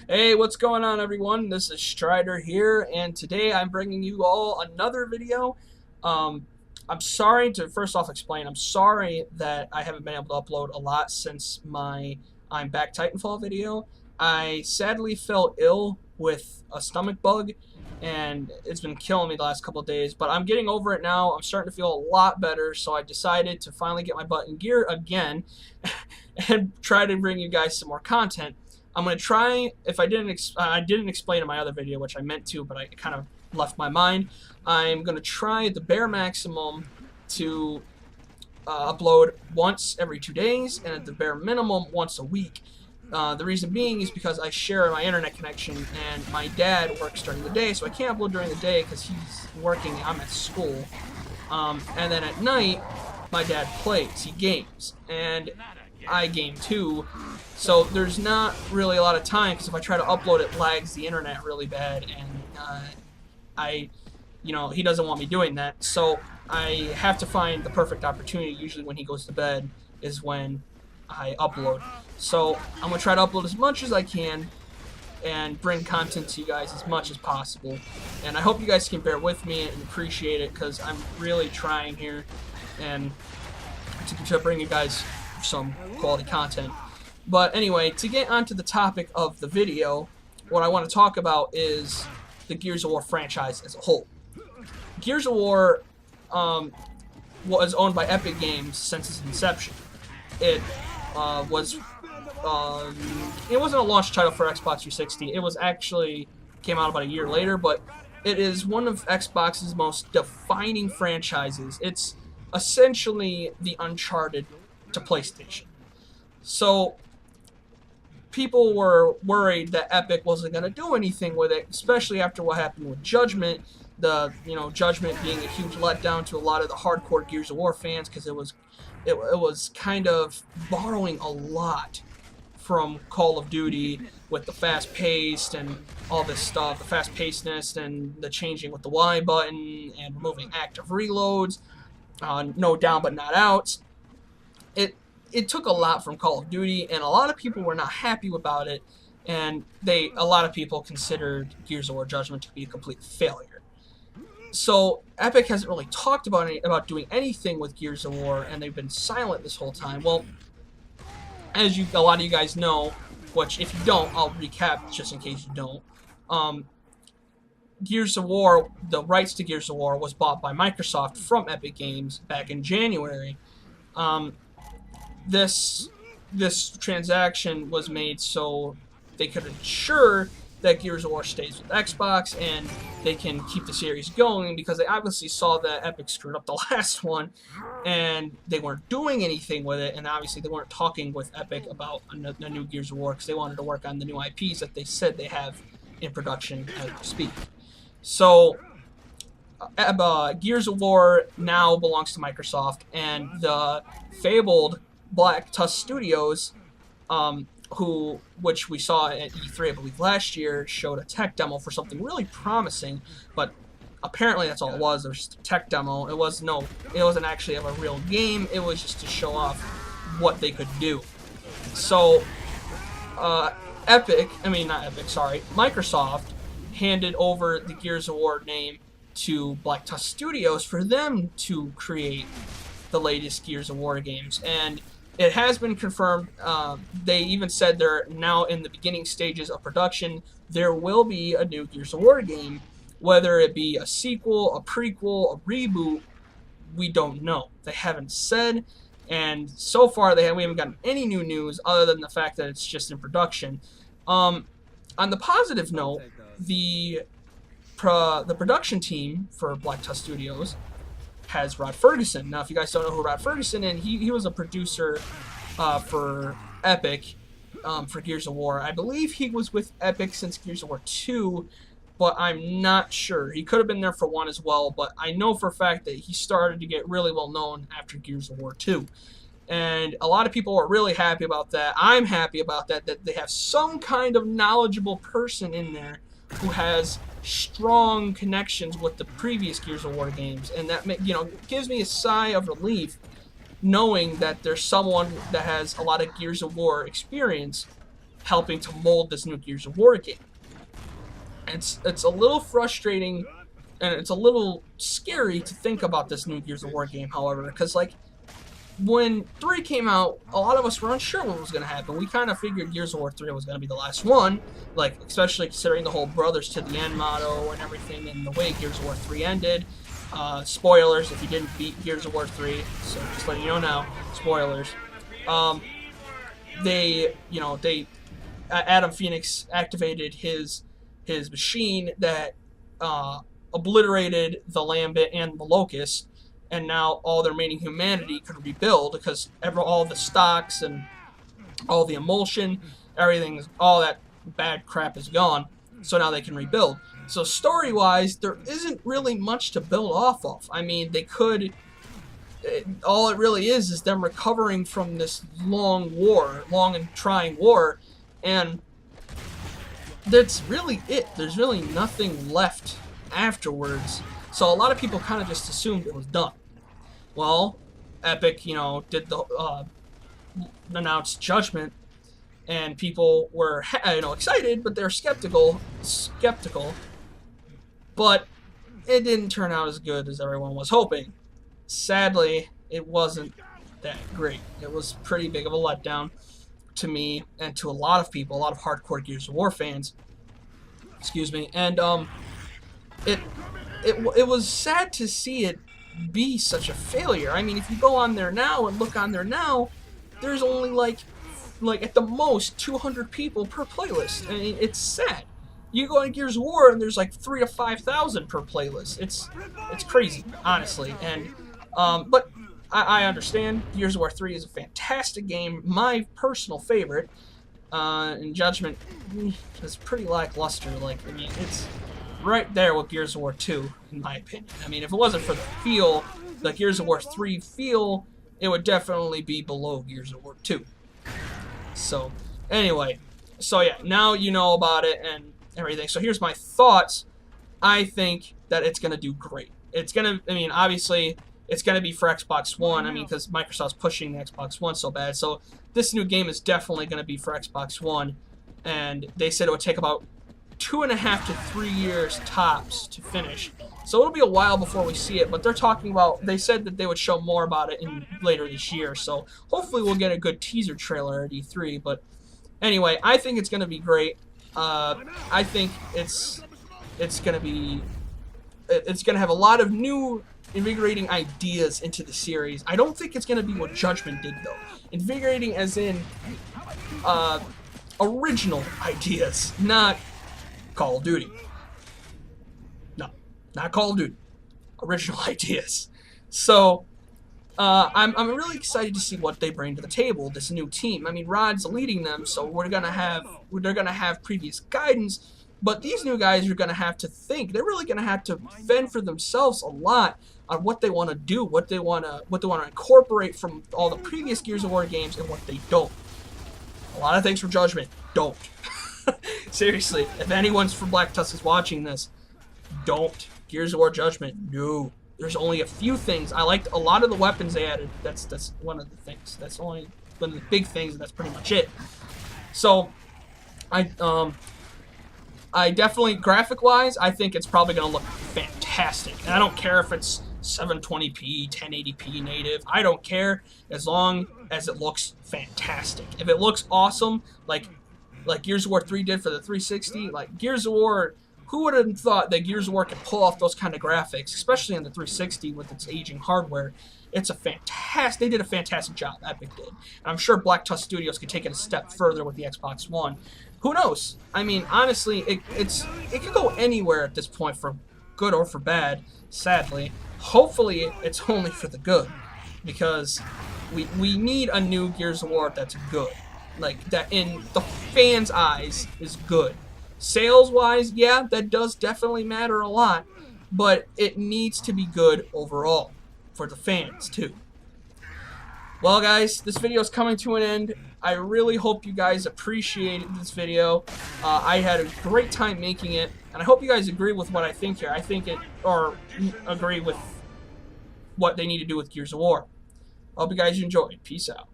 Hey, what's going on, everyone? This is Stryder here, and today I'm bringing you all another video. Um, I'm sorry to first off explain. I'm sorry that I haven't been able to upload a lot since my I'm Back Titanfall video. I sadly fell ill with a stomach bug, and it's been killing me the last couple of days. But I'm getting over it now. I'm starting to feel a lot better, so I decided to finally get my butt in gear again and try to bring you guys some more content. I'm gonna try. If I didn't explain in my other video, which I meant to, but I kind of left my mind. I'm gonna try the bare maximum to upload once every 2 days, and at the bare minimum once a week. The reason being is because I share my internet connection, and my dad works during the day, so I can't upload during the day because he's working. I'm at school, and then at night, my dad plays. He games, and I game too. So there's not really a lot of time, because if I try to upload, it lags the internet really bad, and he doesn't want me doing that. So I have to find the perfect opportunity. Usually when he goes to bed is when I upload. So I'm gonna try to upload as much as I can and bring content to you guys as much as possible. And I hope you guys can bear with me and appreciate it, because I'm really trying here and to bring you guys some quality content. But anyway, to get onto the topic of the video, what I want to talk about is the Gears of War franchise as a whole. Gears of War was owned by Epic Games since its inception. It wasn't a launch title for Xbox 360. It was actually came out about a year later, but it is one of Xbox's most defining franchises. It's essentially the Uncharted to PlayStation. So people were worried that Epic wasn't going to do anything with it, especially after what happened with Judgment. Judgment being a huge letdown to a lot of the hardcore Gears of War fans, because it was kind of borrowing a lot from Call of Duty with the fast-paced and all this stuff, the fast-pacedness and the changing with the Y button and removing active reloads, no down but not outs. It took a lot from Call of Duty, and a lot of people were not happy about it, and a lot of people considered Gears of War Judgment to be a complete failure. So Epic hasn't really talked about doing anything with Gears of War, and they've been silent this whole time. Well, as a lot of you guys know, which if you don't, I'll recap just in case you don't. Gears of War, the rights to Gears of War was bought by Microsoft from Epic Games back in January. This transaction was made so they could ensure that Gears of War stays with Xbox and they can keep the series going, because they obviously saw that Epic screwed up the last one and they weren't doing anything with it, and obviously they weren't talking with Epic about a new Gears of War, because they wanted to work on the new IPs that they said they have in production as we speak. So Gears of War now belongs to Microsoft, and the fabled Black Tusk Studios, which we saw at E3, I believe, last year, showed a tech demo for something really promising, but apparently that's all it was. It was just a tech demo. It wasn't actually of a real game. It was just to show off what they could do. So, Microsoft handed over the Gears of War name to Black Tusk Studios for them to create the latest Gears of War games, and it has been confirmed. They even said they're now in the beginning stages of production. There will be a new Gears of War game, whether it be a sequel, a prequel, a reboot. We don't know. They haven't said, and so far we haven't gotten any new news other than the fact that it's just in production. On the positive note, the production team for Black Tusk Studios has Rod Ferguson. Now, if you guys don't know who Rod Ferguson is, he was a producer for Epic for Gears of War. I believe he was with Epic since Gears of War 2, but I'm not sure. He could have been there for 1 as well, but I know for a fact that he started to get really well known after Gears of War 2. And a lot of people are really happy about that. I'm happy about that they have some kind of knowledgeable person in there who has strong connections with the previous Gears of War games, and that gives me a sigh of relief knowing that there's someone that has a lot of Gears of War experience helping to mold this new Gears of War game. It's a little frustrating, and it's a little scary to think about this new Gears of War game, however, because, like, when 3 came out, a lot of us were unsure what was going to happen. We kind of figured Gears of War 3 was going to be the last one, like, especially considering the whole brothers to the end motto and everything, and the way Gears of War 3 ended. Spoilers if you didn't beat Gears of War 3, so just letting you know now, spoilers. Adam Phoenix activated his machine that obliterated the Lambent and the Locust, and now all the remaining humanity could rebuild because all the stocks and all the emulsion, everything, all that bad crap is gone. So now they can rebuild. So story-wise, there isn't really much to build off of. I mean, they could. All it really is them recovering from this long and trying war, and that's really it. There's really nothing left afterwards. So a lot of people kind of just assumed it was done. Well, Epic, did the announced Judgment, and people were excited, but they're skeptical. But it didn't turn out as good as everyone was hoping. Sadly, it wasn't that great. It was pretty big of a letdown to me and to a lot of people, a lot of hardcore Gears of War fans. Excuse me. And it was sad to see it be such a failure. I mean, if you go on there now and look on there now, there's only like at the most 200 people per playlist. I mean, it's sad. You go on Gears of War and there's like 3,000 to 5,000 per playlist. It's crazy, honestly. And but I understand. Gears of War 3 is a fantastic game, my personal favorite. And Judgment is pretty lackluster. Like, I mean, it's right there with Gears of War 2, in my opinion. I mean, if it wasn't for the feel, the Gears of War 3 feel, it would definitely be below Gears of War 2. So, anyway. So, yeah, now you know about it and everything. So, here's my thoughts. I think that it's going to do great. It's going to, I mean, obviously, it's going to be for Xbox One. I mean, because Microsoft's pushing the Xbox One so bad. So, this new game is definitely going to be for Xbox One. And they said it would take about 2.5 to 3 years tops to finish. So it'll be a while before we see it, but they're talking about, they said that they would show more about it later this year. So hopefully we'll get a good teaser trailer at E3. But anyway, I think it's going to be great. I think it's going to have a lot of new invigorating ideas into the series. I don't think it's going to be what Judgment did, though. Invigorating as in original ideas, not Call of Duty. No, not Call of Duty. Original ideas. So, I'm really excited to see what they bring to the table, this new team. I mean, Rod's leading them, so they're gonna have previous guidance, but these new guys are gonna have to think. They're really gonna have to fend for themselves a lot on what they want to do, what they want to incorporate from all the previous Gears of War games, and what they don't. A lot of things from Judgment don't. Seriously, if anyone's from Black Tusk is watching this, don't. Gears of War Judgment, no. There's only a few things. I liked a lot of the weapons they added. That's one of the things. That's only one of the big things, and that's pretty much it. So, I definitely, graphic-wise, I think it's probably going to look fantastic. And I don't care if it's 720p, 1080p native. I don't care as long as it looks fantastic. If it looks awesome, like Gears of War 3 did for the 360, like Gears of War, who would have thought that Gears of War could pull off those kind of graphics, especially on the 360 with its aging hardware? It's a fantastic, they did a fantastic job, Epic did. And I'm sure Black Tusk Studios could take it a step further with the Xbox One. Who knows? I mean, honestly, it could go anywhere at this point, for good or for bad, sadly. Hopefully, it's only for the good, because we need a new Gears of War that's good. Like, that in the fans' eyes is good. Sales-wise, yeah, that does definitely matter a lot, but it needs to be good overall for the fans, too. Well, guys, this video is coming to an end. I really hope you guys appreciated this video. I had a great time making it, and I hope you guys agree with what I think here. Or agree with what they need to do with Gears of War. I hope you guys enjoyed. Peace out.